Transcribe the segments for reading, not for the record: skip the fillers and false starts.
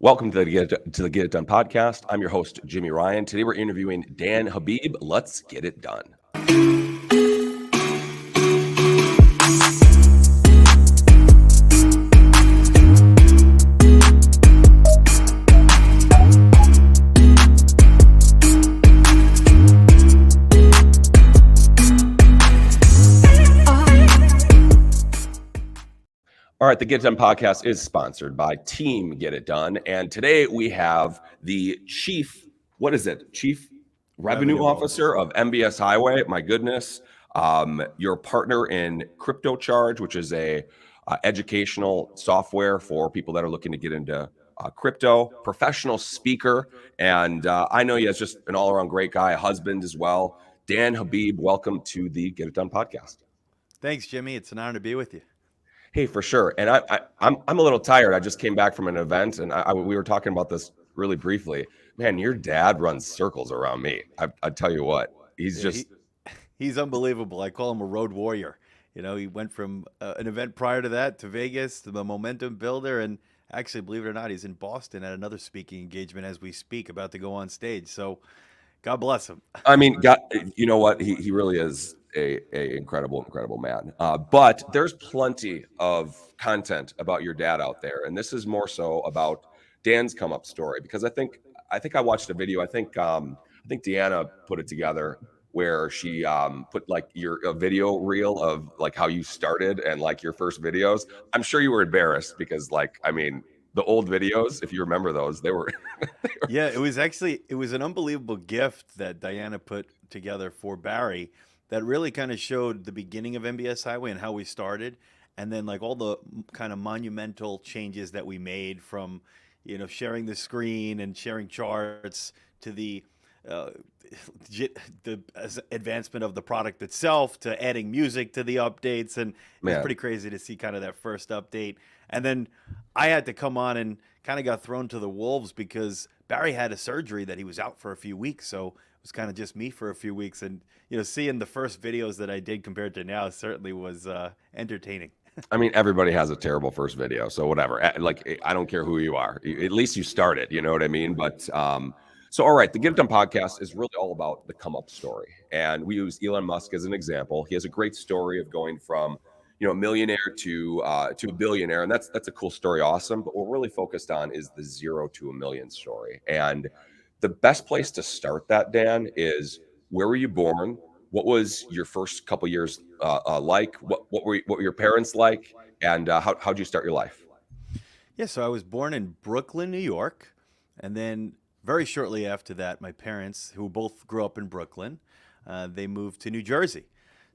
Welcome to the Get It Done podcast. I'm your host, Jimi Ryan. Today we're interviewing Dan Habib. Let's get it done. All right, the Get It Done podcast is sponsored by Team Get It Done. And today we have the Chief Revenue Officer of MBS HWY. My goodness. Your partner in CryptoCharged, which is a educational software for people that are looking to get into crypto, professional speaker. And I know you as just an all-around great guy, a husband as well. Dan Habib, welcome to the Get It Done podcast. Thanks, Jimmy. It's an honor to be with you. Hey, for sure. And I'm a little tired. I just came back from an event, and we were talking about this really briefly. Man, your dad runs circles around me. I tell you what, he's unbelievable. I call him a road warrior. You know, he went from an event prior to that to Vegas to the momentum builder, and actually, believe it or not, he's in Boston at another speaking engagement as we speak, about to go on stage. So, God bless him. I mean, God, you know what? He really is a incredible man. But there's plenty of content about your dad out there, and this is more so about Dan's come up story, because I think I watched a video. I think Deanna put it together where she put like a video reel of like how you started and like your first videos. I'm sure you were embarrassed because the old videos, if you remember those, they were Yeah, it was an unbelievable gift that Diana put together for Barry that really kind of showed the beginning of MBS HWY and how we started, and then like all the kind of monumental changes that we made, from, you know, sharing the screen and sharing charts to the advancement of the product itself, to adding music to the updates. And it was pretty crazy to see kind of that first update. And then I had to come on and kind of got thrown to the wolves because Barry had a surgery that he was out for a few weeks. So it was kind of just me for a few weeks. And, you know, seeing the first videos that I did compared to now certainly was entertaining. I mean, everybody has a terrible first video, so whatever. Like, I don't care who you are. At least you started, you know what I mean? But so, all right, the Get It Done podcast is really all about the come up story. And we use Elon Musk as an example. He has a great story of going from, you know, a millionaire to a billionaire. And that's a cool story. Awesome. But what we're really focused on is the 0 to $1 million story. And the best place to start that, Dan, is where were you born? What was your first couple years like? What were your parents like? And how'd you start your life? Yeah, so I was born in Brooklyn, New York. And then very shortly after that, my parents, who both grew up in Brooklyn, they moved to New Jersey.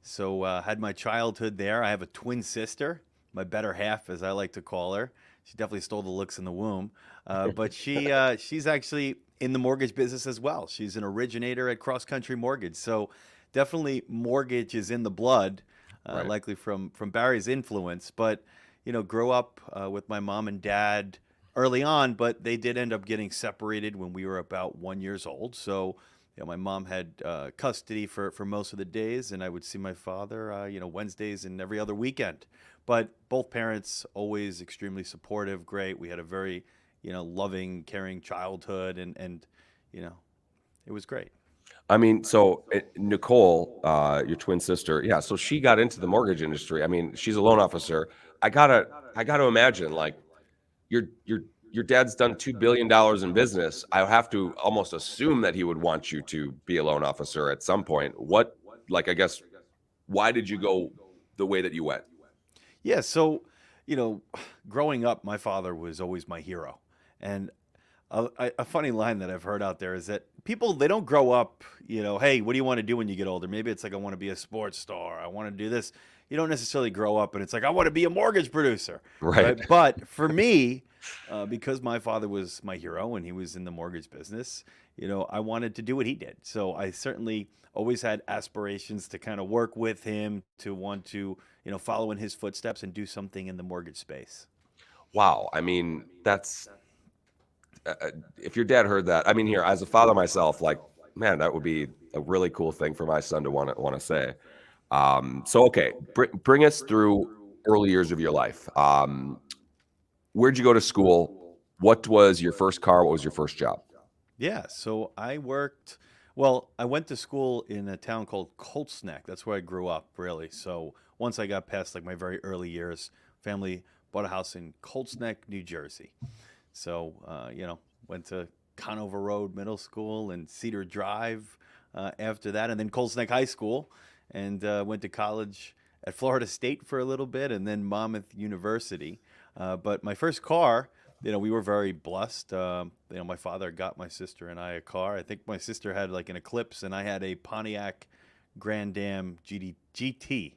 So had my childhood there. I have a twin sister, my better half, as I like to call her. She definitely stole the looks in the womb. But she's actually in the mortgage business as well. She's an originator at Cross Country Mortgage. So definitely mortgage is in the blood, Right. likely from Barry's influence. But, you know, grew up with my mom and dad early on, but they did end up getting separated when we were about 1 year old. So, you know, my mom had custody for most of the days, and I would see my father, you know, Wednesdays and every other weekend. But both parents always extremely supportive, great. We had a very, you know, loving, caring childhood, and you know, it was great. I mean, so Nicole, your twin sister, yeah. So she got into the mortgage industry. I mean, she's a loan officer. I gotta imagine, like, your dad's done $2 billion in business. I have to almost assume that he would want you to be a loan officer at some point. I guess, why did you go the way that you went? Yeah, so, you know, growing up, my father was always my hero. And a funny line that I've heard out there is that people, they don't grow up, you know, hey, what do you want to do when you get older? Maybe it's like, I want to be a sports star. I want to do this. You don't necessarily grow up and it's like, I want to be a mortgage producer. Right. But for me, because my father was my hero and he was in the mortgage business, you know, I wanted to do what he did. So I certainly always had aspirations to kind of work with him, to want to, you know, follow in his footsteps and do something in the mortgage space. Wow. I mean, that's if your dad heard that. I mean, here, as a father myself, like, man, that would be a really cool thing for my son to want to say. So okay, bring us through early years of your life. Where'd you go to school? What was your first car? What was your first job? Yeah, so I went to school in a town called Colts Neck. That's where I grew up, really. So once I got past like my very early years, family bought a house in Colts Neck, New Jersey. So, went to Conover Road Middle School and Cedar Drive after that, and then Colts Neck High School, and went to college at Florida State for a little bit, and then Monmouth University. But my first car, we were very blessed. My father got my sister and I a car. I think my sister had like an Eclipse, and I had a Pontiac Grand Am GT.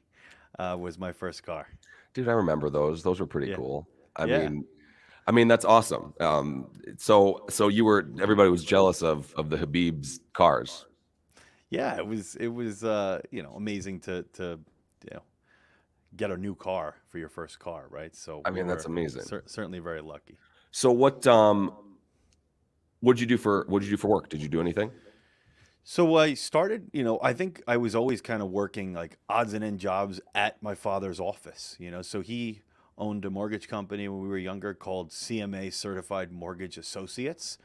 Was my first car. Dude, I remember those. Those were pretty Yeah, cool. yeah. I mean that's awesome. So everybody was jealous of the Habib's cars. Yeah, it was amazing to you know get a new car for your first car, right? So I we mean that's were amazing. certainly very lucky. So what'd you do for work? Did you do anything? So I started, I think I was always kind of working like odds and end jobs at my father's office, So he owned a mortgage company when we were younger called CMA Certified Mortgage Associates.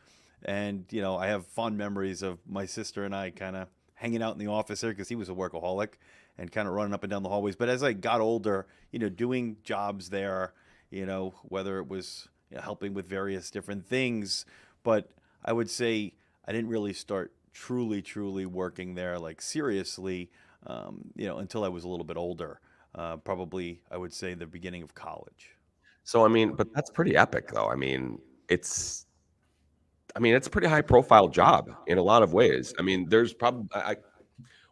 And, I have fond memories of my sister and I kind of hanging out in the office there because he was a workaholic and kind of running up and down the hallways. But as I got older, doing jobs there, whether it was helping with various different things, but I would say I didn't really start truly working there like seriously, until I was a little bit older. Probably, I would say the beginning of college. So I mean, but that's pretty epic though. It's it's a pretty high profile job in a lot of ways. I mean, there's probably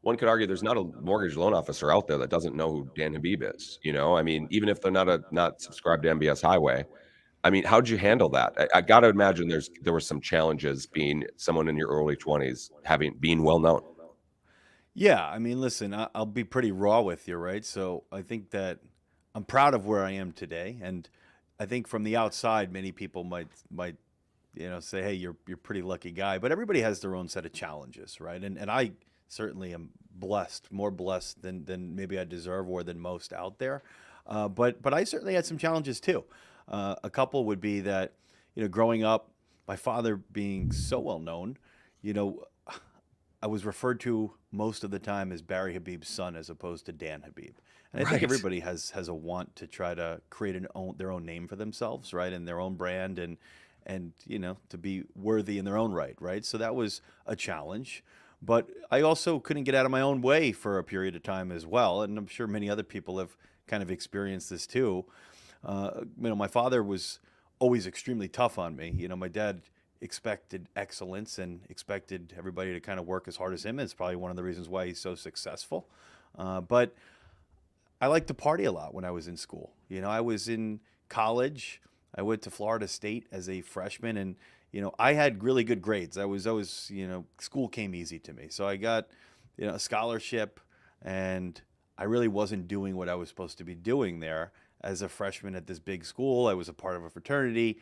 one could argue there's not a mortgage loan officer out there that doesn't know who Dan Habib is. I mean, even if they're not subscribed to MBS Highway. I mean, how'd you handle that? I got to imagine there were some challenges being someone in your early 20s, being well known. Yeah, I mean, listen, I'll be pretty raw with you, right? So I think that I'm proud of where I am today, and I think from the outside, many people might say, "Hey, you're a pretty lucky guy," but everybody has their own set of challenges, right? And I certainly am blessed, more blessed than maybe I deserve or than most out there. But I certainly had some challenges too. A couple would be that, growing up, my father being so well known, you know, I was referred to most of the time as Barry Habib's son as opposed to Dan Habib. And I think Right. everybody has a want to try to create their own name for themselves, right? And their own brand and to be worthy in their own right? So that was a challenge. But I also couldn't get out of my own way for a period of time as well. And I'm sure many other people have kind of experienced this too. My father was always extremely tough on me. My dad expected excellence and expected everybody to kind of work as hard as him. It's probably one of the reasons why he's so successful. But I liked to party a lot when I was in school. I was in college. I went to Florida State as a freshman, and I had really good grades. I was always, school came easy to me, so I got a scholarship, and I really wasn't doing what I was supposed to be doing there as a freshman at this big school. I was a part of a fraternity,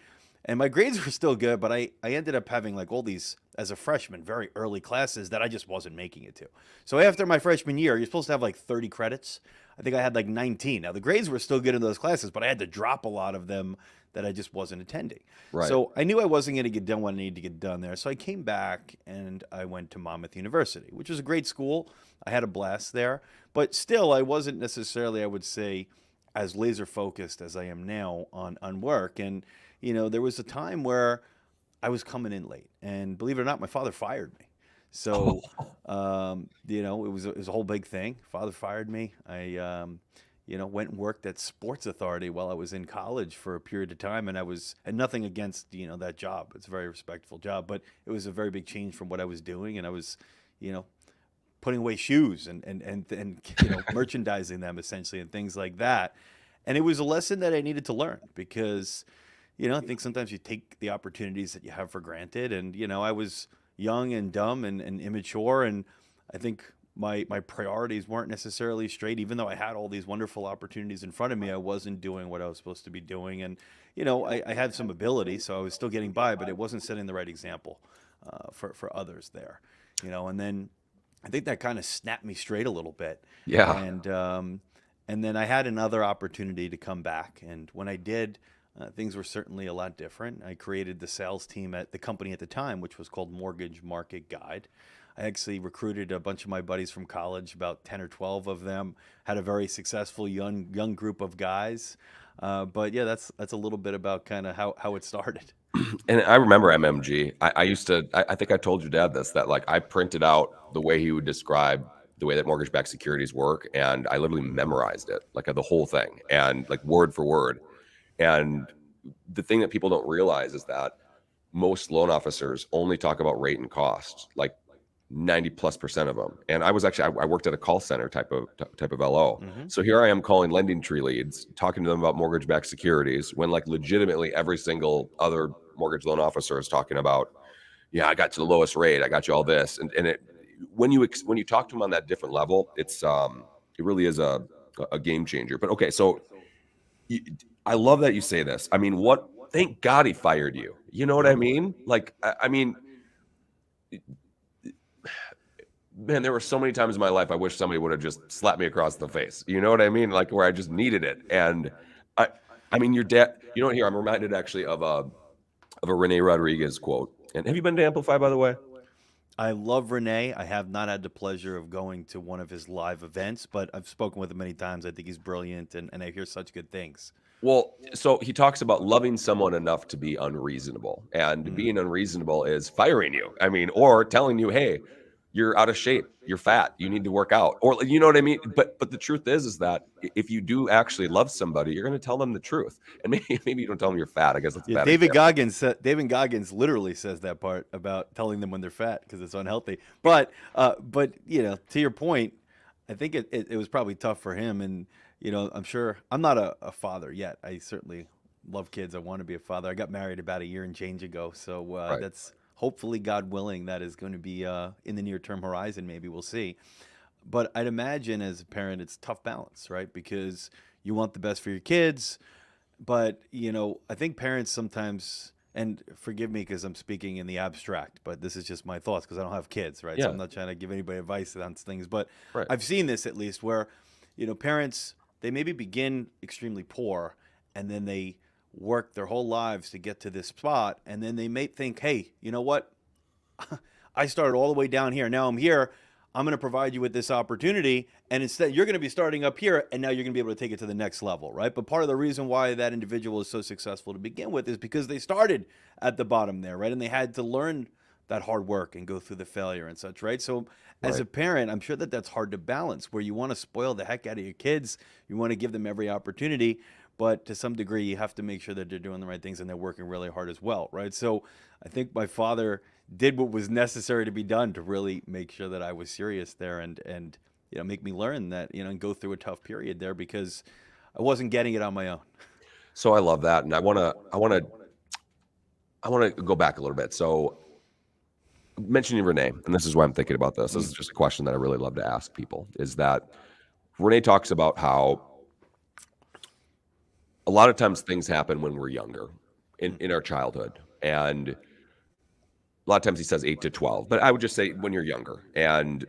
and my grades were still good, but I ended up having like all these, as a freshman, very early classes that I just wasn't making it to. So after my freshman year, you're supposed to have like 30 credits. I think I had like 19. Now the grades were still good in those classes, but I had to drop a lot of them that I just wasn't attending. Right. So I knew I wasn't going to get done what I needed to get done there. So I came back and I went to Monmouth University, which was a great school. I had a blast there, but still I wasn't necessarily, I would say, as laser focused as I am now on work. And, there was a time where I was coming in late, and believe it or not, my father fired me. So, it was a whole big thing. Father fired me. I, went and worked at Sports Authority while I was in college for a period of time, and and nothing against, that job. It's a very respectful job, but it was a very big change from what I was doing, and I was, putting away shoes and merchandising them essentially and things like that. And it was a lesson that I needed to learn because, I think sometimes you take the opportunities that you have for granted. And, I was young and dumb and immature. And I think my priorities weren't necessarily straight. Even though I had all these wonderful opportunities in front of me, I wasn't doing what I was supposed to be doing. And, I had some ability, so I was still getting by, but it wasn't setting the right example for others there, and then I think that kind of snapped me straight a little bit. Yeah. And then I had another opportunity to come back. And when I did, things were certainly a lot different. I created the sales team at the company at the time, which was called Mortgage Market Guide. I actually recruited a bunch of my buddies from college, about 10 or 12 of them, had a very successful young group of guys. But yeah, that's a little bit about kind of how it started. And I remember MMG. I used to, I think I told your dad this, that like I printed out the way he would describe the way that mortgage-backed securities work, and I literally memorized it, like the whole thing, and like word for word. And the thing that people don't realize is that most loan officers only talk about rate and cost, like 90+% of them. And I was actually, I worked at a call center type of LO. Mm-hmm. So here I am calling lending tree leads, talking to them about mortgage-backed securities, when like legitimately every single other mortgage loan officer is talking about, yeah, I got you the lowest rate, I got you all this. And it, when you talk to them on that different level, it's it really is a game changer. But okay, so you, I love that you say this. I mean, what? Thank God he fired you. You know what I mean? Like, I mean, man, there were so many times in my life I wish somebody would have just slapped me across the face. You know what I mean? Like where I just needed it. And I mean, your dad. You know what? Here, I'm reminded actually of a Reńe Rodriguez quote. And have you been to Amplify, by the way? I love Reńe. I have not had the pleasure of going to one of his live events, but I've spoken with him many times. I think he's brilliant, and I hear such good things. Well, so he talks about loving someone enough to be unreasonable. And Mm. being unreasonable is firing you. I mean, or telling you, hey, you're out of shape, you're fat, you need to work out. Or you know what I mean? But the truth is that if you do actually love somebody, you're going to tell them the truth. And maybe you don't tell them you're fat. I guess that's a Yeah, bad David example. David Goggins literally says that part about telling them when they're fat because it's unhealthy. But you know, to your point, I think it was probably tough for him, and you know, I'm sure I'm not a father yet. I certainly love kids. I want to be a father. I got married about a year and change ago, so Right. that's hopefully, God willing, that is going to be in the near term horizon. Maybe we'll see. But I'd imagine as a parent, it's tough balance, right? Because you want the best for your kids, but you know, I think parents sometimes, and forgive me because I'm speaking in the abstract, but this is just my thoughts because I don't have kids, right? So Yeah. I'm not trying to give anybody advice on things, but Right. I've seen this at least where, you know, parents, they maybe begin extremely poor and then they work their whole lives to get to this spot, and then they may think, hey, you know what, I started all the way down here. Now I'm here. I'm going to provide you with this opportunity. And instead, you're going to be starting up here, and now you're going to be able to take it to the next level, right? But part of the reason why that individual is so successful to begin with is because they started at the bottom there, right? And they had to learn that hard work and go through the failure and such, right? So as Right. a parent, I'm sure that that's hard to balance where you want to spoil the heck out of your kids. You want to give them every opportunity, but to some degree, you have to make sure that they're doing the right things and they're working really hard as well, right? So I think my father did what was necessary to be done to really make sure that I was serious there, and you know, make me learn that, you know, and go through a tough period there because I wasn't getting it on my own. So I love that. And I want to go back a little bit. So mentioning Renee, and this is why I'm thinking about this. This is Mm. just a question that I really love to ask people, is that Renee talks about how a lot of times things happen when we're younger in our childhood. And a lot of times he says 8 to 12, but I would just say when you're younger and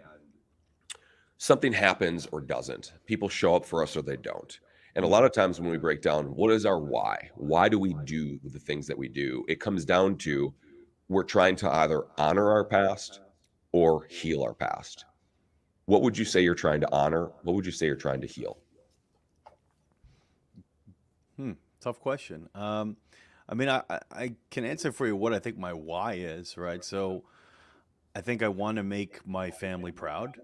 something happens or doesn't, people show up for us or they don't. And a Mm. lot of times when we break down what is our why, why do we do the things that we do, it comes down to we're trying to either honor our past or heal our past. What would you say you're trying to honor? What would you say you're trying to heal? Tough question. I mean, I can answer for you what I think my why is, right? So I think I want to make my family proud.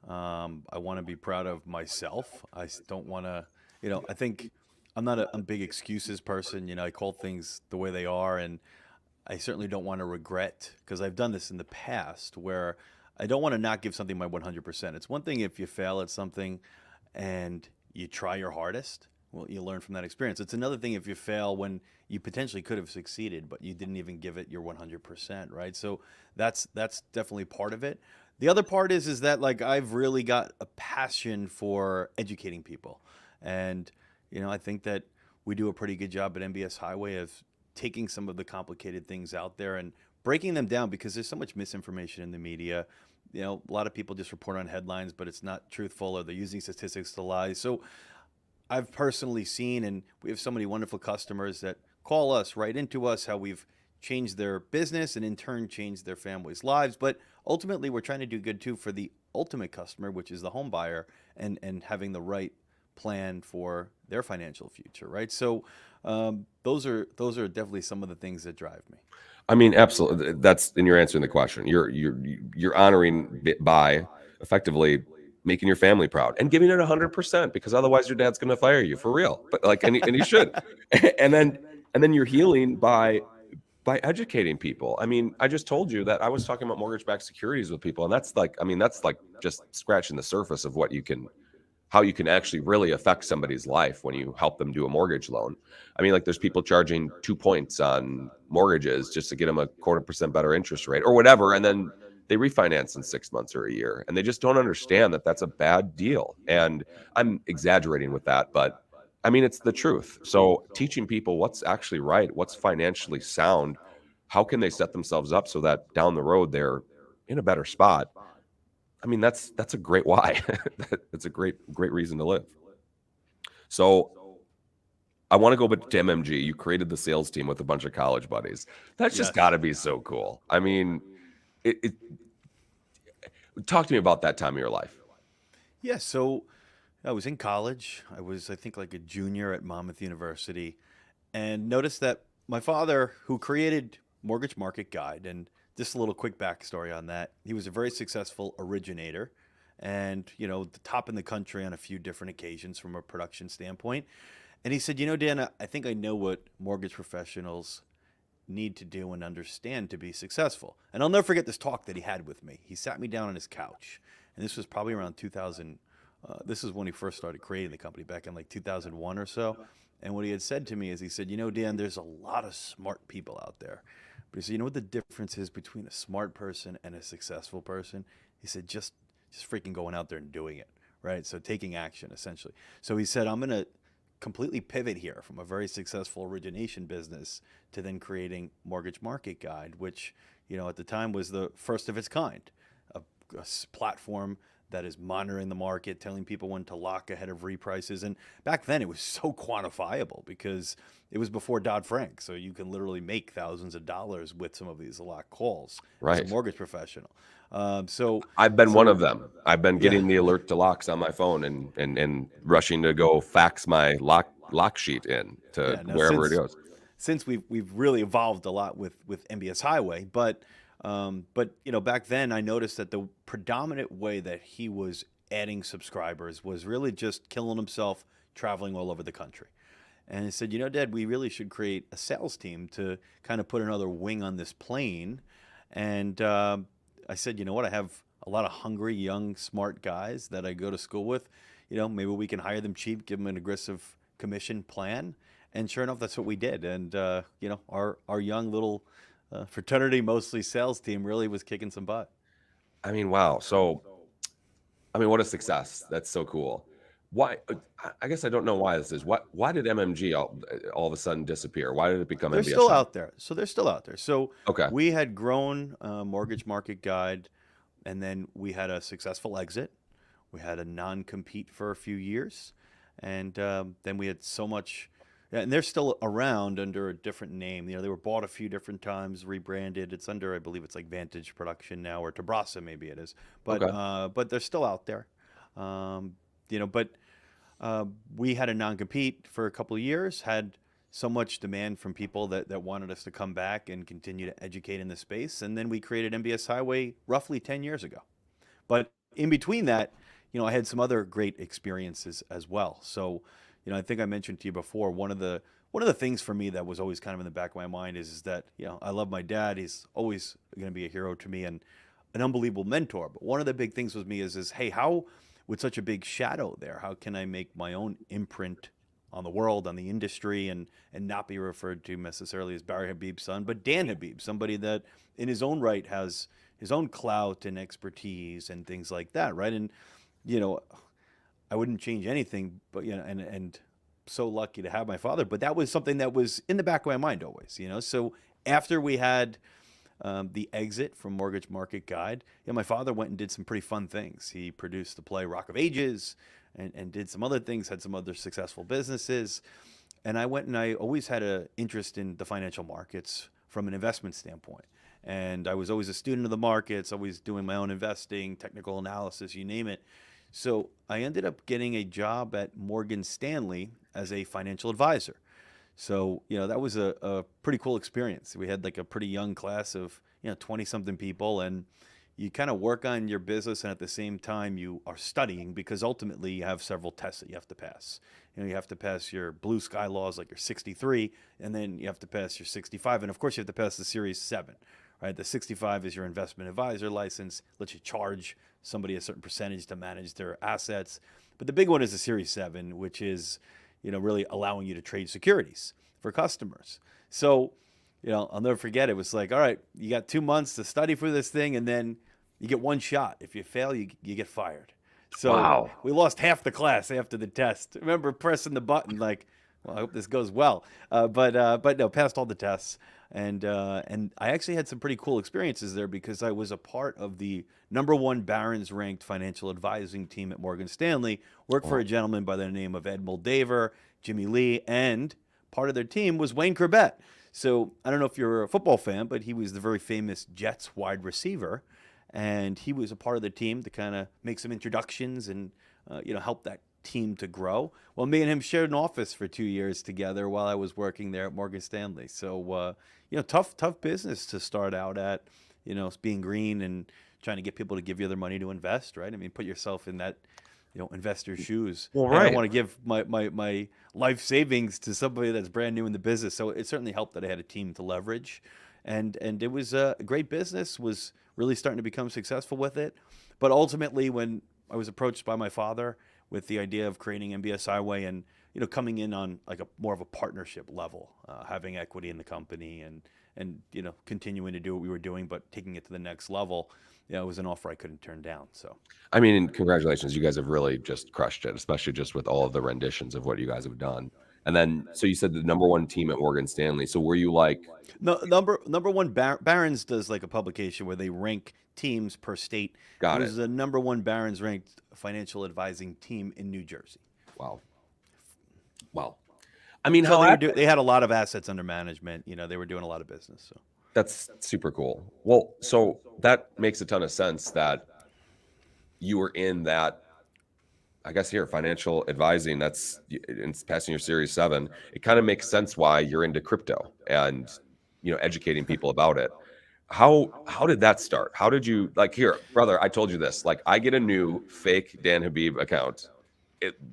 I want to be proud of myself. Don't want to, you know, I think I'm not a big excuses person. You know, I call things the way they are, and I certainly don't want to regret because I've done this in the past where I don't want to not give something my 100%. It's one thing if you fail at something and you try your hardest. Well, you learn from that experience. It's another thing if you fail when you potentially could have succeeded, but you didn't even give it your 100%, right? So that's definitely part of it. The other part is that like I've really got a passion for educating people, and you know, I think that we do a pretty good job at MBS Highway of taking some of the complicated things out there and breaking them down because there's so much misinformation in the media. You know, a lot of people just report on headlines, but it's not truthful, or they're using statistics to lie. So I've personally seen, and we have so many wonderful customers that call us, write into us, how we've changed their business and in turn changed their families' lives. But ultimately, we're trying to do good too for the ultimate customer, which is the home buyer, and having the right plan for their financial future, right? So those are definitely some of the things that drive me. I mean, absolutely. That's, and you're answering the question. You're honoring by effectively making your family proud and giving it 100%, because otherwise your dad's going to fire you for real. But like, and he should. and then and then you're healing by educating people. I mean, I just told you that I was talking about mortgage-backed securities with people, and that's like, I mean, that's like just scratching the surface of what you can, how you can actually really affect somebody's life when you help them do a mortgage loan. I mean, like there's people charging 2 points on mortgages just to get them a 0.25% better interest rate or whatever, and then they refinance in 6 months or a year, and they just don't understand that that's a bad deal. And I'm exaggerating with that, but I mean, it's the truth. So teaching people what's actually right, what's financially sound, how can they set themselves up so that down the road they're in a better spot. I mean, that's a great why. That's a great reason to live. So I want to go back to MMG. You created the sales team with a bunch of college buddies. That's just Yes. got to be so cool. I mean, it talk to me about that time of your life. Yeah, so I was in college. I was, I think, like a junior at Monmouth University, and noticed that my father, who created Mortgage Market Guide, and just a little quick backstory on that, he was a very successful originator, and the top in the country on a few different occasions from a production standpoint. And he said, Dan, I think I know what mortgage professionals need to do and understand to be successful. And I'll never forget this talk that he had with me. He sat me down on his couch, and this was probably around 2000. This is when he first started creating the company back in like 2001 or so. And what he had said to me is, he said, Dan, there's a lot of smart people out there. But he said, you know what the difference is between a smart person and a successful person? He said, just freaking going out there and doing it, right? So taking action, essentially. So he said, I'm going to completely pivot here from a very successful origination business to then creating Mortgage Market Guide, which, at the time was the first of its kind, a platform that is monitoring the market, telling people when to lock ahead of reprices. And back then it was so quantifiable because it was before Dodd-Frank. So you can literally make thousands of dollars with some of these locked calls as a Right. mortgage professional. So I've been one of them. I've been yeah, getting the alert to locks on my phone and rushing to go fax my lock sheet in to yeah. Now wherever it goes. since we've really evolved a lot with MBS HWY, but back then I noticed that the predominant way that he was adding subscribers was really just killing himself traveling all over the country. And he said, Dad, we really should create a sales team to kind of put another wing on this plane. And I said, you know what? I have a lot of hungry, young, smart guys that I go to school with. Maybe we can hire them cheap, give them an aggressive commission plan. And sure enough, that's what we did. And, our young little fraternity, mostly sales team, really was kicking some butt. I mean, wow. So, I mean, what a success. That's so cool. Why? I guess I don't know why this is. Why did MMG all of a sudden disappear? Why did it become They're still MBSI? out there. So they're still out there. So Okay. we had grown Mortgage Market Guide, and then we had a successful exit. We had a non-compete for a few years, and then we had so much. Yeah, and they're still around under a different name. They were bought a few different times, rebranded. It's under, I believe it's like Vantage Production now, or Tabrasa maybe it is. But Okay. but they're still out there. But we had a non-compete for a couple of years, had so much demand from people that wanted us to come back and continue to educate in the space. And then we created MBS HWY roughly 10 years ago. But in between that, I had some other great experiences as well. So, I think I mentioned to you before, one of the things for me that was always kind of in the back of my mind is that, I love my dad. He's always going to be a hero to me and an unbelievable mentor. But one of the big things with me is, hey, how, with such a big shadow there, how can I make my own imprint on the world, on the industry, and not be referred to necessarily as Barry Habib's son, but Dan Habib, somebody that in his own right has his own clout and expertise and things like that, right? And I wouldn't change anything, but and so lucky to have my father. But that was something that was in the back of my mind always, So after we had the exit from Mortgage Market Guide, my father went and did some pretty fun things. He produced the play Rock of Ages. and did some other things, had some other successful businesses. And I went and I always had an interest in the financial markets from an investment standpoint. And I was always a student of the markets, always doing my own investing, technical analysis, you name it. So I ended up getting a job at Morgan Stanley as a financial advisor. So, that was a pretty cool experience. We had like a pretty young class of, 20 something people, and you kind of work on your business, and at the same time you are studying, because ultimately you have several tests that you have to pass. You have to pass your blue sky laws, like your 63, and then you have to pass your 65. And of course you have to pass the Series 7, right? The 65 is your investment advisor license, lets you charge somebody a certain percentage to manage their assets. But the big one is the Series 7, which is, really allowing you to trade securities for customers. So, I'll never forget, it was like, all right, you got 2 months to study for this thing, and then you get one shot. If you fail, you get fired. So Wow. we lost half the class after the test. I remember pressing the button like, well, I hope this goes well. But no, passed all the tests. And I actually had some pretty cool experiences there, because I was a part of the #1 Barrons Ranked financial advising team at Morgan Stanley, worked for a gentleman by the name of Ed Moldaver, Jimmy Lee, and part of their team was Wayne Corbett. So I don't know if you're a football fan, but he was the very famous Jets wide receiver. And he was a part of the team to kind of make some introductions and, help that team to grow. Well, me and him shared an office for 2 years together while I was working there at Morgan Stanley. So, tough business to start out at, being green and trying to get people to give you their money to invest, right? I mean, put yourself in that, investor's shoes. Well, Hey, I right. don't want to give my life savings to somebody that's brand new in the business. So it certainly helped that I had a team to leverage. And it was a great business, was really starting to become successful with it. But ultimately, when I was approached by my father with the idea of creating MBS HWY and, coming in on like a more of a partnership level, having equity in the company and continuing to do what we were doing, but taking it to the next level, it was an offer I couldn't turn down. So, I mean, congratulations. You guys have really just crushed it, especially just with all of the renditions of what you guys have done. And then, so you said the #1 team at Morgan Stanley. So were you like, no, number one, Barron's does like a publication where they rank teams per state. It got it? was the #1 Barron's ranked financial advising team in New Jersey. Wow. Wow. I mean, So how they had a lot of assets under management. They were doing a lot of business. So that's super cool. Well, so that makes a ton of sense that you were in that, I guess, here, financial advising. That's in passing your Series 7. It kind of makes sense why you're into crypto and, educating people about it. How did that start? How did you, like, here, brother, I told you this, like, I get a new fake Dan Habib account,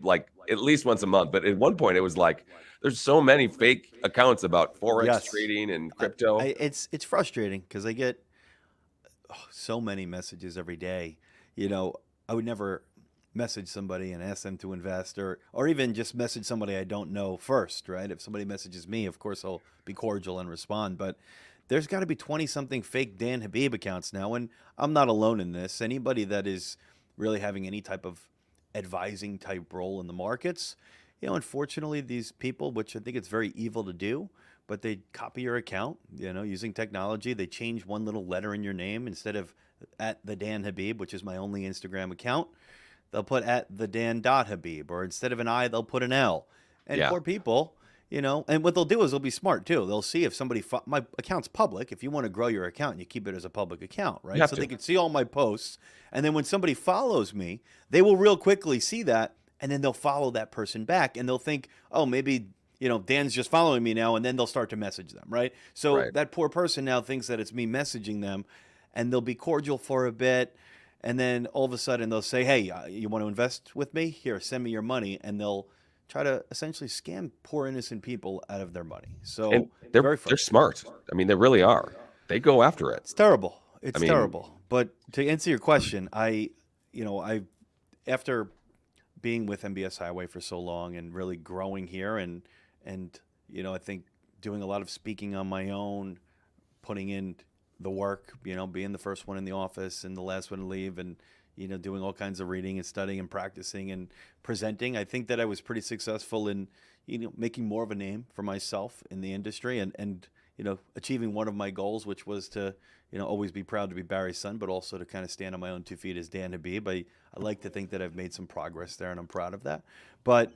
like at least once a month. But at one point it was like, there's so many fake accounts about Forex yes, trading and crypto. it's frustrating because I get so many messages every day. I would never message somebody and ask them to invest, or even just message somebody I don't know first, right? If somebody messages me, of course I'll be cordial and respond, but there's got to be 20 something fake Dan Habib accounts now, and I'm not alone in this. Anybody that is really having any type of advising type role in the markets, unfortunately these people, which I think it's very evil to do, but they copy your account, using technology. They change one little letter in your name. Instead of at the Dan Habib, which is my only Instagram account, they'll put at the Dan.Habib, or instead of an I, they'll put an L. And Yeah. poor people, and what they'll do is they'll be smart too. They'll see if somebody, my account's public. If you want to grow your account, you keep it as a public account, You right? have So to. they can see all my posts. And then when somebody follows me, they will real quickly see that. And then they'll follow that person back, and they'll think, oh, maybe, Dan's just following me now. And then they'll start to message them, right? So Right. that poor person now thinks that it's me messaging them, and they'll be cordial for a bit. And then all of a sudden they'll say, hey, you want to invest with me? Here, send me your money. And they'll try to essentially scam poor innocent people out of their money. So And it's very they're frustrating. smart. I mean, they really are. They go after it. It's terrible. I It's mean, terrible. But to answer your question, I after being with MBS HWY for so long and really growing here, and I think doing a lot of speaking on my own, putting in the work, being the first one in the office and the last one to leave, and doing all kinds of reading and studying and practicing and presenting. I think that I was pretty successful in making more of a name for myself in the industry, and achieving one of my goals, which was to, always be proud to be Barry's son, but also to kind of stand on my own 2 feet as Dan Habib. I like to think that I've made some progress there, and I'm proud of that. But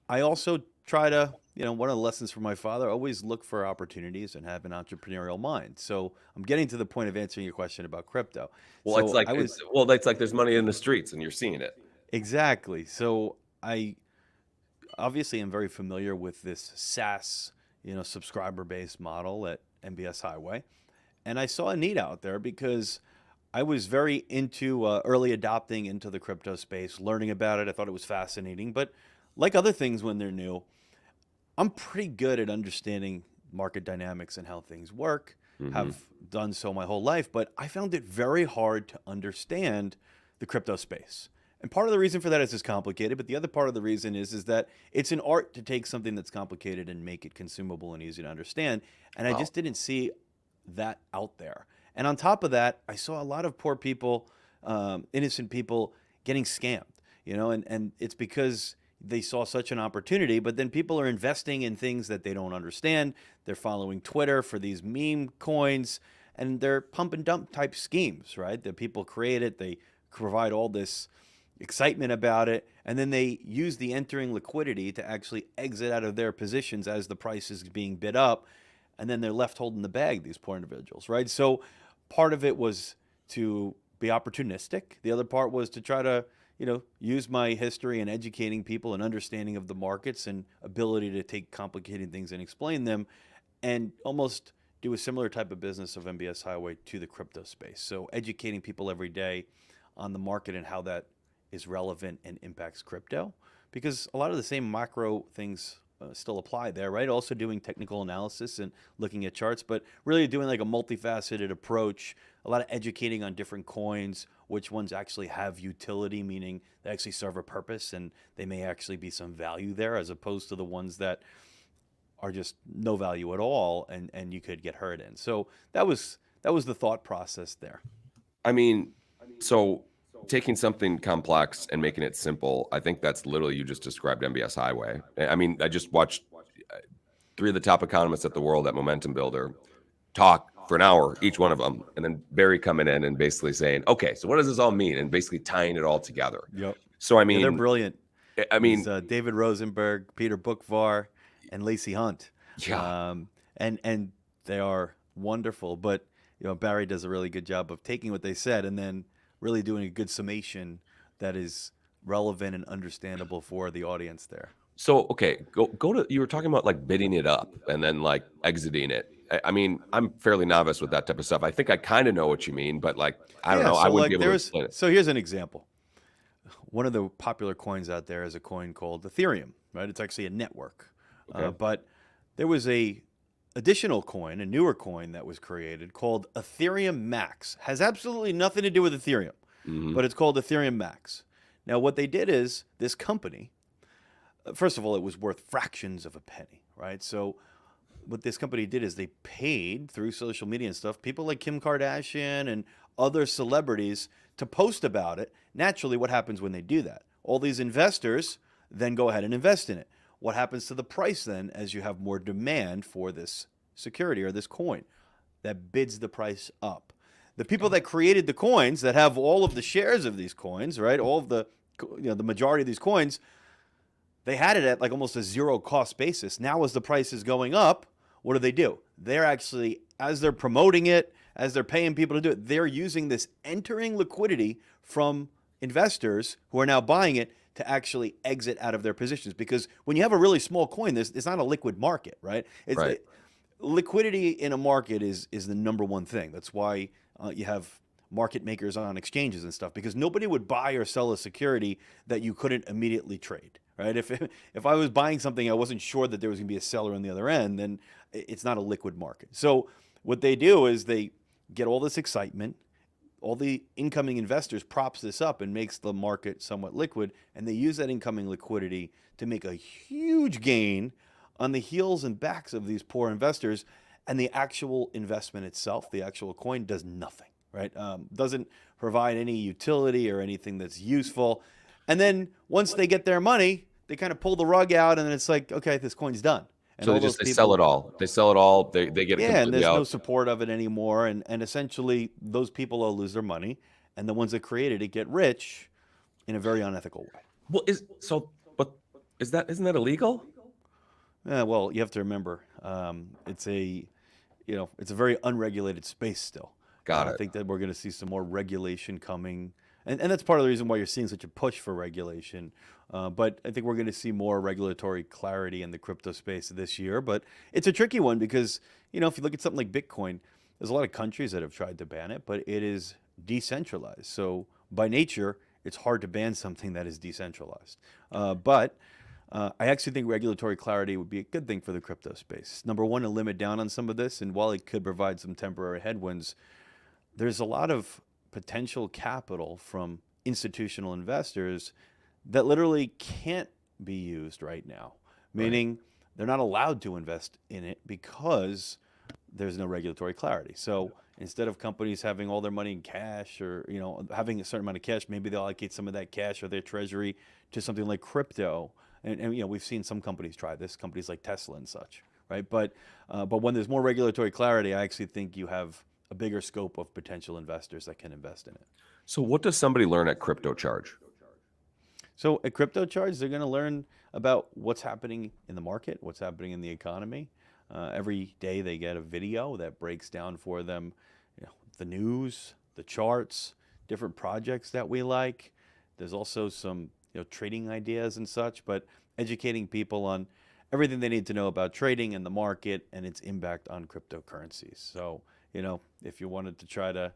I also try to, one of the lessons from my father, always look for opportunities and have an entrepreneurial mind. So I'm getting to the point of answering your question about crypto. Well, So it's like, it's like there's money in the streets and you're seeing it. Exactly. So I obviously am very familiar with this SaaS, subscriber-based model at MBS HWY. And I saw a need out there because I was very into early adopting into the crypto space, learning about it. I thought it was fascinating. But like other things when they're new, I'm pretty good at understanding market dynamics and how things work, have done so my whole life. But I found it very hard to understand the crypto space. And part of the reason for that is it's complicated, but the other part of the reason is that it's an art to take something that's complicated and make it consumable and easy to understand. And I just didn't see that out there. And on top of that, I saw a lot of poor people, innocent people getting scammed, and it's because they saw such an opportunity, but then people are investing in things that they don't understand. They're following Twitter for these meme coins, and they're pump and dump type schemes, right? That people create it, they provide all this excitement about it, and then they use the entering liquidity to actually exit out of their positions as the price is being bid up, and then they're left holding the bag, these poor individuals, right? So part of it was to be opportunistic. The other part was to try to, use my history and educating people and understanding of the markets and ability to take complicated things and explain them, and almost do a similar type of business of MBS HWY to the crypto space. So educating people every day on the market and how that is relevant and impacts crypto, because a lot of the same macro things still apply there, right? Also doing technical analysis and looking at charts, but really doing like a multifaceted approach, a lot of educating on different coins, which ones actually have utility, meaning they actually serve a purpose and they may actually be some value there, as opposed to the ones that are just no value at all and you could get hurt in. So that was the thought process there. I mean, so taking something complex and making it simple, I think that's literally, you just described MBS HWY. I mean, I just watched 3 of the top economists at the world at Momentum Builder talk for an hour, each one of them, and then Barry coming in and basically saying, okay, so what does this all mean? And basically tying it all together. Yep. So, I mean, they're brilliant. I mean, David Rosenberg, Peter Bookvar, and Lacey Hunt. Yeah. And they are wonderful, but Barry does a really good job of taking what they said and then really doing a good summation that is relevant and understandable for the audience there. So, okay, go to, you were talking about like bidding it up and then like exiting it. I mean, I'm fairly novice with that type of stuff. I think I kind of know what you mean, but like, I don't know. So I wouldn't be able to explain it. So here's an example. One of the popular coins out there is a coin called Ethereum, right? It's actually a network. Okay. But there was a additional coin, a newer coin that was created called Ethereum Max. Has absolutely nothing to do with Ethereum, but it's called Ethereum Max. Now, what they did is this company, first of all, it was worth fractions of a penny, right? So what this company did is they paid through social media and stuff, people like Kim Kardashian and other celebrities to post about it. Naturally, what happens when they do that? All these investors then go ahead and invest in it. What happens to the price then as you have more demand for this security or this coin? That bids the price up. The people that created the coins, that have all of the shares of these coins, right? All of the, the majority of these coins, they had it at like almost a zero cost basis. Now as the price is going up, what do? They're actually, as they're promoting it, as they're paying people to do it, they're using this entering liquidity from investors who are now buying it to actually exit out of their positions. Because when you have a really small coin, it's not a liquid market, right? Liquidity in a market is the number one thing. That's why you have market makers on exchanges and stuff, because nobody would buy or sell a security that you couldn't immediately trade, right? If I was buying something, I wasn't sure that there was going to be a seller on the other end, then it's not a liquid market. So what they do is they get all this excitement, all the incoming investors props this up and makes the market somewhat liquid, and they use that incoming liquidity to make a huge gain on the heels and backs of these poor investors, and the actual investment itself, the actual coin, does nothing, right? Doesn't provide any utility or anything that's useful. And then once they get their money, they kind of pull the rug out, and then it's like, okay, this coin's done. And So all those they sell people, it all. They sell it all. They get it yeah, and completely there's no out. support of it anymore. And essentially, those people all lose their money. And the ones that created it get rich in a very unethical way. Well, but isn't that illegal? Well, you have to remember, it's a very unregulated space still. Got I it. think that we're going to see some more regulation coming, and that's part of the reason why you're seeing such a push for regulation. But I think we're going to see more regulatory clarity in the crypto space this year. But it's a tricky one because, if you look at something like Bitcoin, there's a lot of countries that have tried to ban it, but it is decentralized. So by nature, it's hard to ban something that is decentralized. But I actually think regulatory clarity would be a good thing for the crypto space. Number one, to limit down on some of this, and while it could provide some temporary headwinds, there's a lot of potential capital from institutional investors that literally can't be used right now, Right. meaning they're not allowed to invest in it because there's no regulatory clarity. So instead of companies having all their money in cash or having a certain amount of cash, maybe they'll allocate some of that cash or their treasury to something like crypto. And we've seen some companies try this, companies like Tesla and such, right? But when there's more regulatory clarity, I actually think you have a bigger scope of potential investors that can invest in it. So what does somebody learn at CryptoCharge? So at CryptoCharge, they're going to learn about what's happening in the market, what's happening in the economy. Every day they get a video that breaks down for them, the news, the charts, different projects that we like. There's also some trading ideas and such, but educating people on everything they need to know about trading and the market and its impact on cryptocurrencies. So, if you wanted to try to,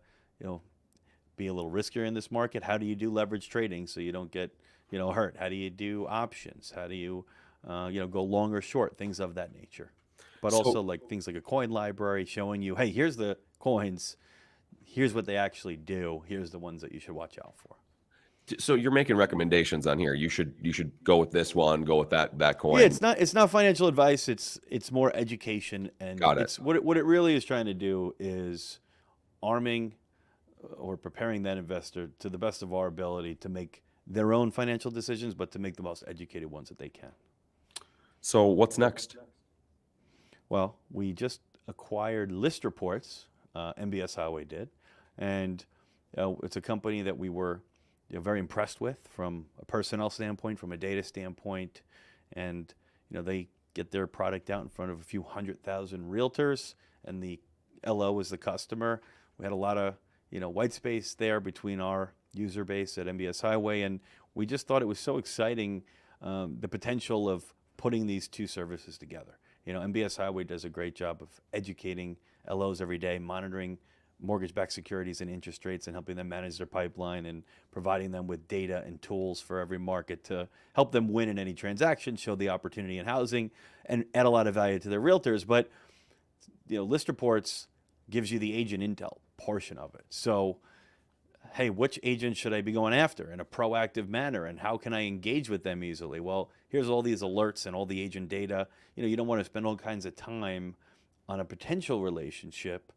be a little riskier in this market, how do you do leverage trading so you don't get, hurt? How do you do options? How do you, go long or short? Things of that nature. But also So like things like a coin library showing you, hey, here's the coins, here's what they actually do, here's the ones that you should watch out for. so you're making recommendations on here. You should go with this one, go with that Yeah, coin. it's not financial advice. It's more education, and Got it. it's what it really is trying to do is arming or preparing that investor to the best of our ability to make their own financial decisions, but to make the most educated ones that they can. So what's next? Well, we just acquired List Reports, MBS HWY did, and it's a company that we were very impressed with from a personnel standpoint, from a data standpoint, and they get their product out in front of a few 100,000 realtors, and the LO is the customer. We had a lot of white space there between our user base at MBS HWY, and we just thought it was so exciting, the potential of putting these two services together. MBS HWY does a great job of educating LOs every day, monitoring mortgage-backed securities and interest rates and helping them manage their pipeline and providing them with data and tools for every market to help them win in any transaction, show the opportunity in housing, and add a lot of value to their realtors. But List Reports gives you the agent intel portion of it. So, hey, which agent should I be going after in a proactive manner, and how can I engage with them easily? Well, here's all these alerts and all the agent data. You don't want to spend all kinds of time on a potential relationship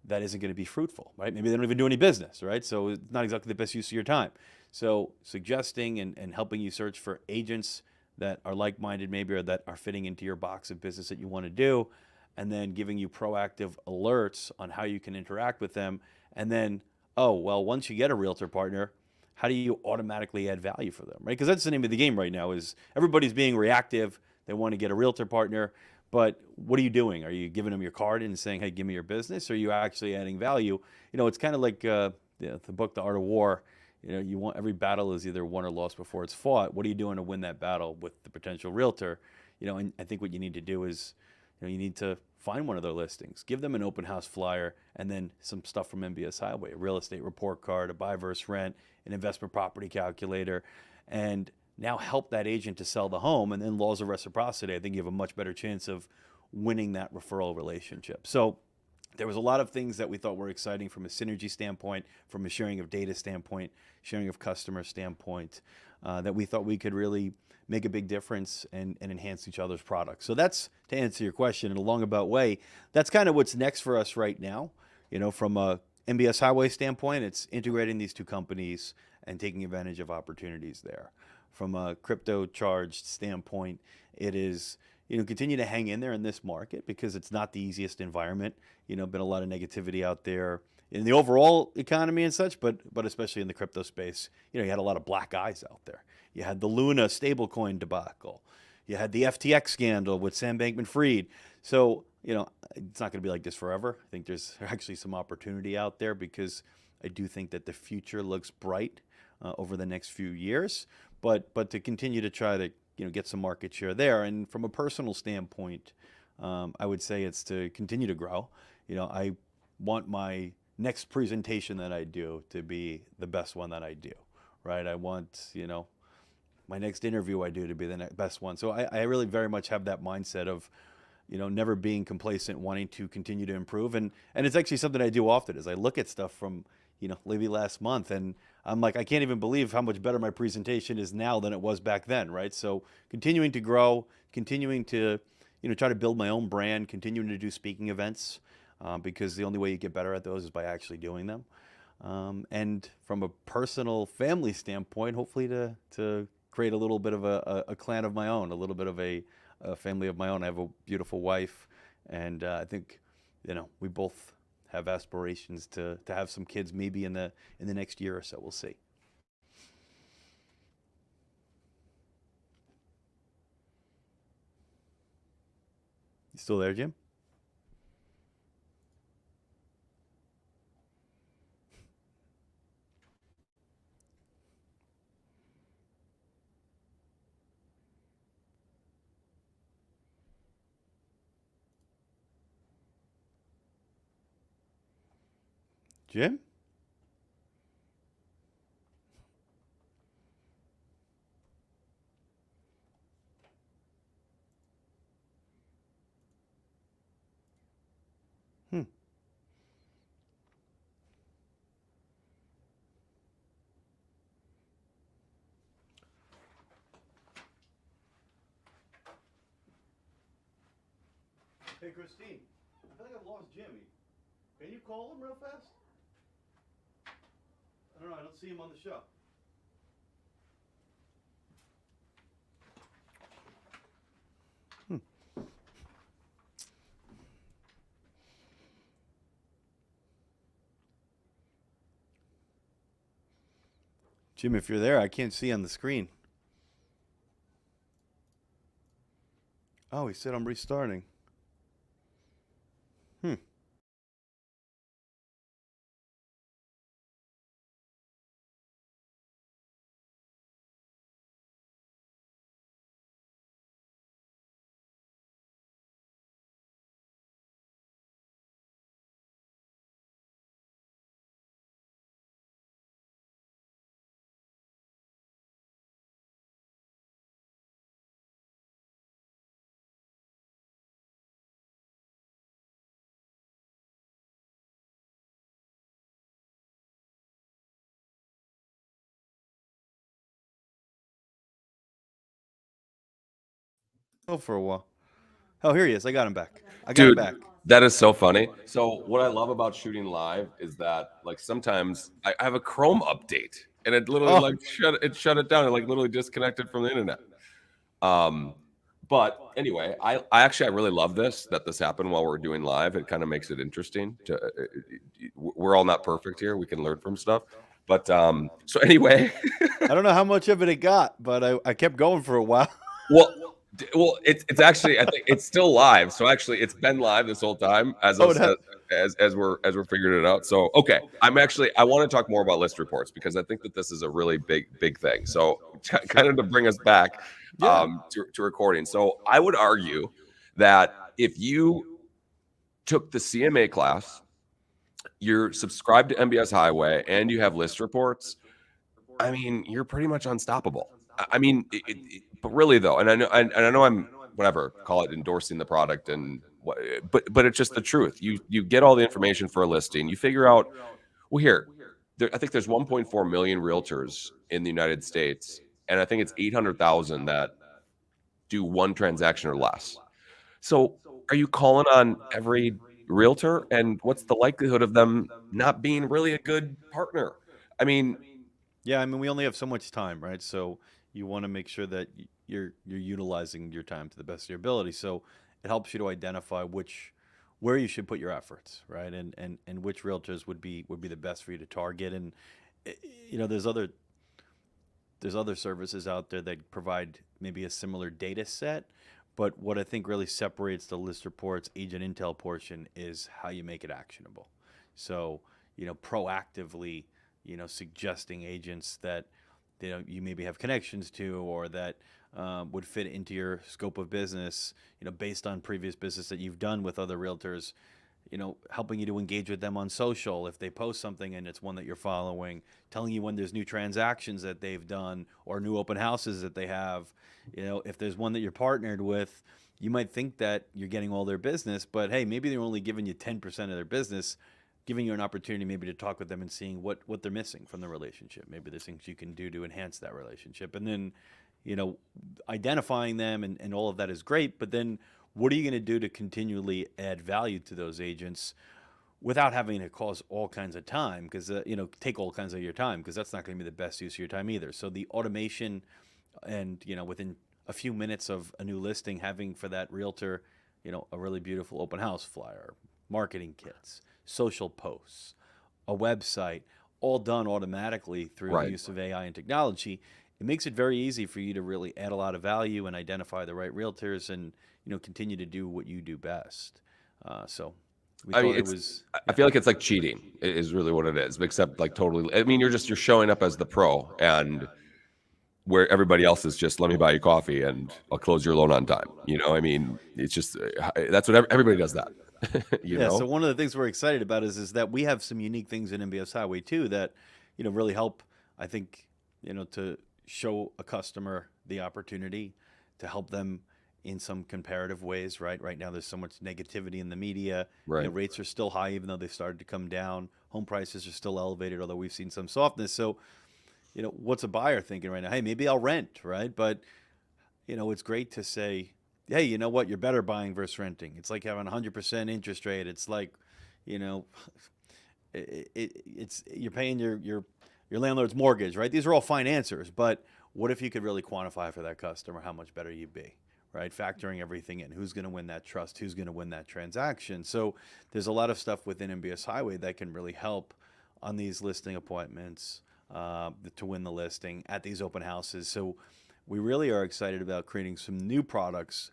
that isn't going to be fruitful, right? Maybe they don't even do any business, right? So it's not exactly the best use of your time. So suggesting and helping you search for agents that are like-minded maybe, or that are fitting into your box of business that you want to do, and then giving you proactive alerts on how you can interact with them. And then, oh, well, once you get a realtor partner, how do you automatically add value for them, right? Because that's the name of the game right now, is everybody's being reactive. They want to get a realtor partner, but what are you doing? Are you giving them your card and saying, hey, give me your business? Or are you actually adding value? It's kind of like the book, The Art of War. You want every battle is either won or lost before it's fought. What are you doing to win that battle with the potential realtor? And I think what you need to do is, you need to find one of their listings, give them an open house flyer, and then some stuff from MBS HWY, a real estate report card, a buy versus rent, an investment property calculator, and now help that agent to sell the home. And then laws of reciprocity, I think you have a much better chance of winning that referral relationship. So there was a lot of things that we thought were exciting from a synergy standpoint, from a sharing of data standpoint, sharing of customer standpoint, that we thought we could really make a big difference and enhance each other's products. So that's, to answer your question in a long-about way, that's kind of what's next for us right now. From a MBS HWY standpoint, it's integrating these two companies and taking advantage of opportunities there. From a CryptoCharged standpoint, it is continue to hang in there in this market because it's not the easiest environment. Been a lot of negativity out there in the overall economy and such, but especially in the crypto space. You had a lot of black eyes out there. You had the Luna stablecoin debacle. You had the FTX scandal with Sam Bankman-Fried. So, it's not going to be like this forever. I think there's actually some opportunity out there because I do think that the future looks bright over the next few years. But to continue to try to get some market share there, and from a personal standpoint, I would say it's to continue to grow. I want my next presentation that I do to be the best one that I do, right? I want my next interview I do to be the best one. So I really very much have that mindset of never being complacent, wanting to continue to improve. And it's actually something I do often is I look at stuff from, maybe last month, and I'm like, I can't even believe how much better my presentation is now than it was back then, right? So continuing to grow, continuing to, try to build my own brand, continuing to do speaking events, because the only way you get better at those is by actually doing them. And from a personal family standpoint, hopefully to create a little bit of a clan of my own, a little bit of a family of my own. I have a beautiful wife, and I think we both have aspirations to have some kids maybe in the next year or so. We'll see. You still there, Jim? Jim? Hmm. Hey, Christine, I feel like I've lost Jimmy. Can you call him real fast? I don't know. I don't see him on the show. Jim, if you're there, I can't see on the screen. Oh, he said I'm restarting. Hmm. Oh, for a while. Oh, here he is. I got him back. I got him Dude, back. that is so funny. So what I love about shooting live is that like sometimes I have a Chrome update and it literally Oh, like shut it down and like literally disconnected from the internet. Um, but anyway, I actually I really love that this happened while we're doing live. It kind of makes it interesting. We're all not perfect here. We can learn from stuff. But so anyway, I don't know how much of it got, but I kept going for a while. well, it's actually I think it's still live. So actually, it's been live this whole time Oh, it has. as we're figuring it out. So okay, I want to talk more about list reports because I think that this is a really big thing. So kind of to bring us back Yeah. to recording. So I would argue that if you took the CMA class, you're subscribed to MBS HWY, and you have list reports, I mean, you're pretty much unstoppable. I mean, but really though, and I know I'm whatever call it endorsing the product and what, but it's just the truth. You get all the information for a listing. You figure out, well, I think there's 1.4 million realtors in the United States, and I think it's 800,000 that do one transaction or less. So, are you calling on every realtor, and what's the likelihood of them not being really a good partner? I mean, Yeah, I mean, we only have so much time, right? So you want to make sure that you're utilizing your time to the best of your ability. So it helps you to identify where you should put your efforts, right? And which realtors would be the best for you to target. And there's other services out there that provide maybe a similar data set, but what I think really separates the list reports agent intel portion is how you make it actionable. So, proactively, suggesting agents that you maybe have connections to, or that would fit into your scope of business, based on previous business that you've done with other realtors, helping you to engage with them on social if they post something and it's one that you're following, telling you when there's new transactions that they've done or new open houses that they have. If there's one that you're partnered with, you might think that you're getting all their business, but hey, maybe they're only giving you 10% of their business, giving you an opportunity maybe to talk with them and seeing what they're missing from the relationship. Maybe there's things you can do to enhance that relationship. And then, identifying them and all of that is great, but then what are you going to do to continually add value to those agents without having to cause all kinds of time? Because, take all kinds of your time, because that's not going to be the best use of your time either. So the automation and, within a few minutes of a new listing, having for that realtor, a really beautiful open house flyer, marketing kits, social posts, a website, all done automatically through the use of AI and technology. It makes it very easy for you to really add a lot of value and identify the right realtors and, continue to do what you do best. So we thought it was... I feel like it's like cheating is really what it is, except like totally. I mean, you're showing up as the pro, and where everybody else is just, let me buy you coffee and I'll close your loan on time. I mean, it's just, that's what everybody does that. So one of the things we're excited about is that we have some unique things in MBS Highway too that, really help, I think, to show a customer the opportunity to help them in some comparative ways, right? Right now, there's so much negativity in the media. Right. Rates are still high, even though they've started to come down. Home prices are still elevated, although we've seen some softness. So, what's a buyer thinking right now? Hey, maybe I'll rent, right? But, it's great to say, hey, you know what? You're better buying versus renting. It's like having 100% interest rate. It's like, it's you're paying your landlord's mortgage, right? These are all fine answers, but what if you could really quantify for that customer how much better you'd be, right? Factoring everything in, who's going to win that trust, who's going to win that transaction. So there's a lot of stuff within MBS Highway that can really help on these listing appointments to win the listing at these open houses. So we really are excited about creating some new products,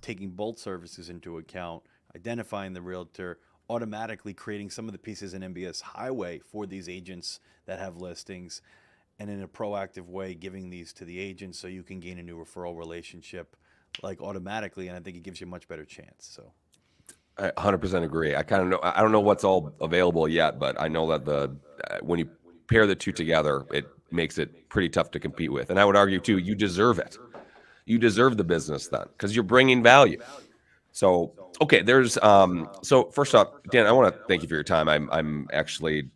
taking both services into account, identifying the realtor, automatically creating some of the pieces in MBS Highway for these agents that have listings, and in a proactive way giving these to the agents so you can gain a new referral relationship like automatically, and I think it gives you a much better chance. So I 100% agree. I kind of know, I don't know what's all available yet, but I know that when you pair the two together, it makes it pretty tough to compete with. And I would argue too, you deserve it. You deserve the business then, because you're bringing value. So, okay, there's so first off, Dan, I want to thank you for your time. I'm actually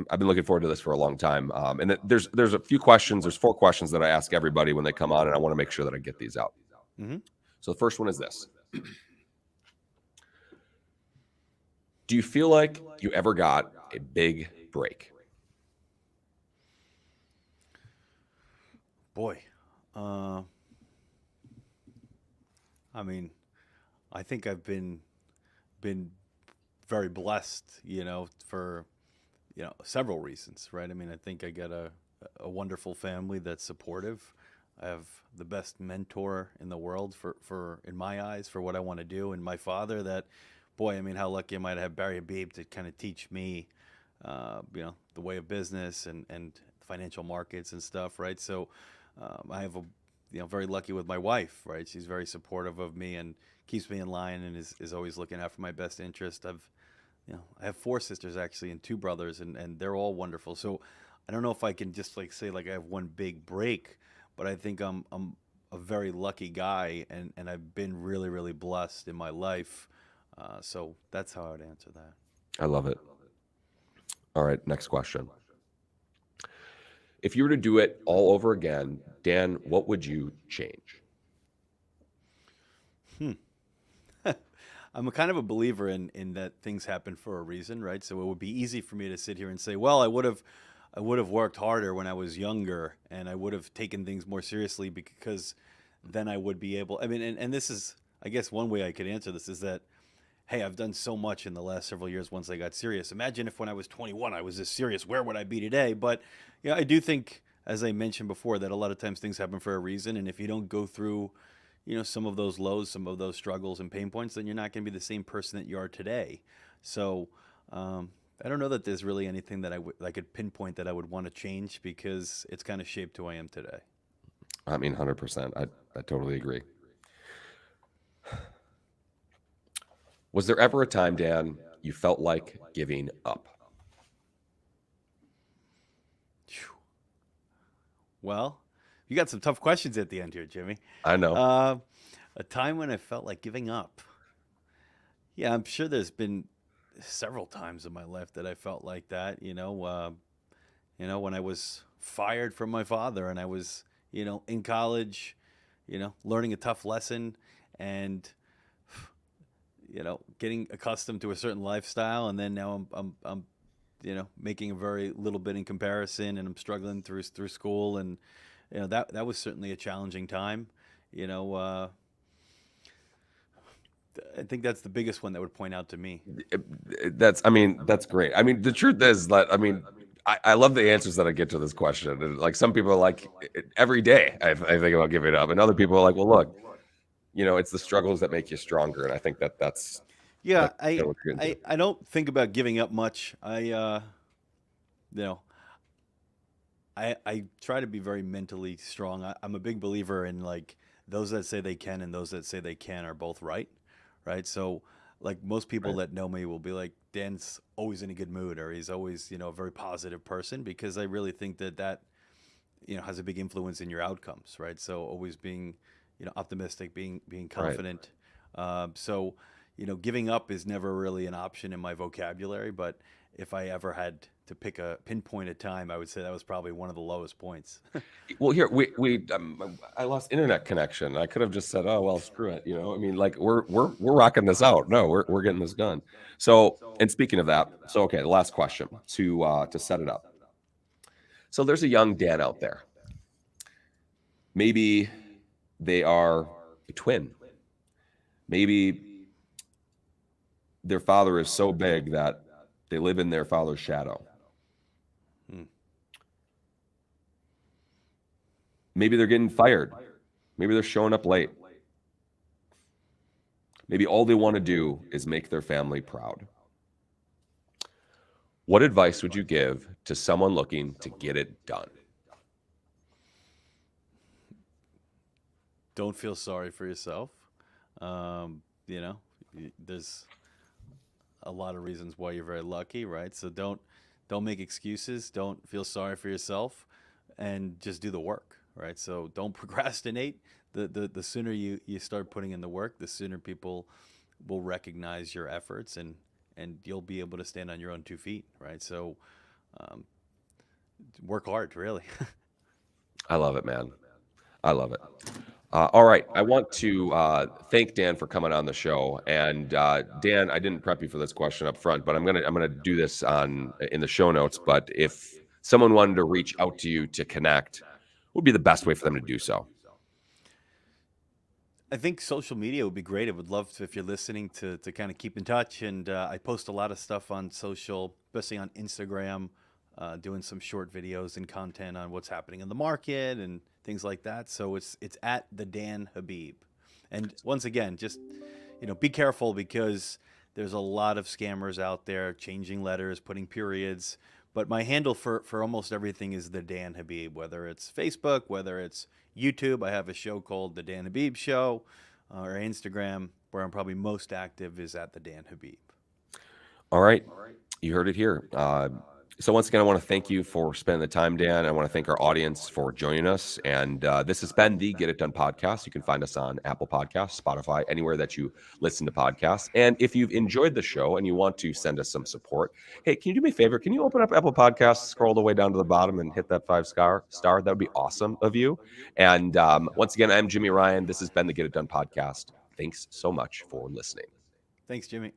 I've been looking forward to this for a long time. And there's a few questions. There's 4 questions that I ask everybody when they come on, and I want to make sure that I get these out. Mm-hmm. So the first one is this: do you feel like you ever got a big break? Boy, I mean, I think I've been very blessed, for several reasons, right? I mean, I think I got a wonderful family that's supportive. I have the best mentor in the world for in my eyes for what I want to do, and my father that, boy, I mean, how lucky am I to have Barry Habib to kind of teach me, the way of business and financial markets and stuff, right? So I have very lucky with my wife, right? She's very supportive of me and keeps me in line and is always looking out for my best interest. I have 4 sisters actually and 2 brothers, and they're all wonderful. So I don't know if I can just say I have one big break, but I think I'm a very lucky guy, and I've been really, really blessed in my life. So that's how I would answer that. I love it. All right, next question. If you were to do it all over again, Dan, what would you change? I'm a kind of a believer in that things happen for a reason, right? So it would be easy for me to sit here and say, well, I would have I would have worked harder when I was younger, and I would have taken things more seriously, because then I would be able. I mean, and this is, I guess, one way I could answer this is that, hey, I've done so much in the last several years once I got serious. Imagine if when I was 21 I was this serious, where would I be today? But I do think, as I mentioned before, that a lot of times things happen for a reason, and if you don't go through, some of those lows, some of those struggles and pain points, then you're not going to be the same person that you are today. So I don't know that there's really anything that I could pinpoint that I would want to change, because it's kind of shaped who I am today. I mean, 100%. I totally agree. Was there ever a time, Dan, you felt like giving up? Well, you got some tough questions at the end here, Jimmy. I know. A time when I felt like giving up. Yeah, I'm sure there's been several times in my life that I felt like that. When I was fired from my father, and I was, in college, learning a tough lesson, and getting accustomed to a certain lifestyle, and then now I'm making a very little bit in comparison, and I'm struggling through school, and that was certainly a challenging time. I think that's the biggest one that would point out to me. That's great. I mean, the truth is that, I love the answers that I get to this question. And like, some people are like, every day I think about giving up, and other people are like, well, look, it's the struggles that make you stronger. And I think that's, Yeah, that's what you're into. I don't think about giving up much. I try to be very mentally strong. I'm a big believer in, like, those that say they can and those that say they can are both right. So, like, most people Right. that know me will be like, Dan's always in a good mood, or he's always, a very positive person, because I really think that has a big influence in your outcomes, right? So always being, optimistic, being Right. confident. So, giving up is never really an option in my vocabulary, but if I ever had to pinpoint a time, I would say that was probably one of the lowest points. Well, here I lost internet connection. I could have just said, "Oh well, screw it." Like, we're rocking this out. No, we're getting this done. So, and speaking of that, so okay, the last question to set it up. So there's a young Dan out there. Maybe they are a twin. Maybe their father is so big that they live in their father's shadow. Hmm. Maybe they're getting fired. Maybe they're showing up late. Maybe all they want to do is make their family proud. What advice would you give to someone looking to get it done? Don't feel sorry for yourself. There's a lot of reasons why you're very lucky, right? So don't make excuses. Don't feel sorry for yourself, and just do the work, right? So don't procrastinate. The sooner you start putting in the work, the sooner people will recognize your efforts, and you'll be able to stand on your own 2 feet, right? So work hard, really. I love it, man. I love it. All right, I want to thank Dan for coming on the show. And Dan, I didn't prep you for this question up front, but I'm gonna do this in the show notes. But if someone wanted to reach out to you to connect, what would be the best way for them to do so? I think social media would be great. I would love to, if you're listening, to kind of keep in touch. And I post a lot of stuff on social, especially on Instagram, doing some short videos and content on what's happening in the market and things like that. So it's at the Dan Habib. And once again, just be careful, because there's a lot of scammers out there changing letters, putting periods. But my handle for almost everything is the Dan Habib, whether it's Facebook, whether it's YouTube. I have a show called The Dan Habib Show, or Instagram, where I'm probably most active, is at the Dan Habib. All right, you heard it here. So once again, I want to thank you for spending the time, Dan. I want to thank our audience for joining us. And this has been the Get It Done podcast. You can find us on Apple Podcasts, Spotify, anywhere that you listen to podcasts. And if you've enjoyed the show and you want to send us some support, hey, can you do me a favor? Can you open up Apple Podcasts, scroll the way down to the bottom, and hit that 5-star? That would be awesome of you. And once again, I'm Jimmy Ryan. This has been the Get It Done podcast. Thanks so much for listening. Thanks, Jimmy.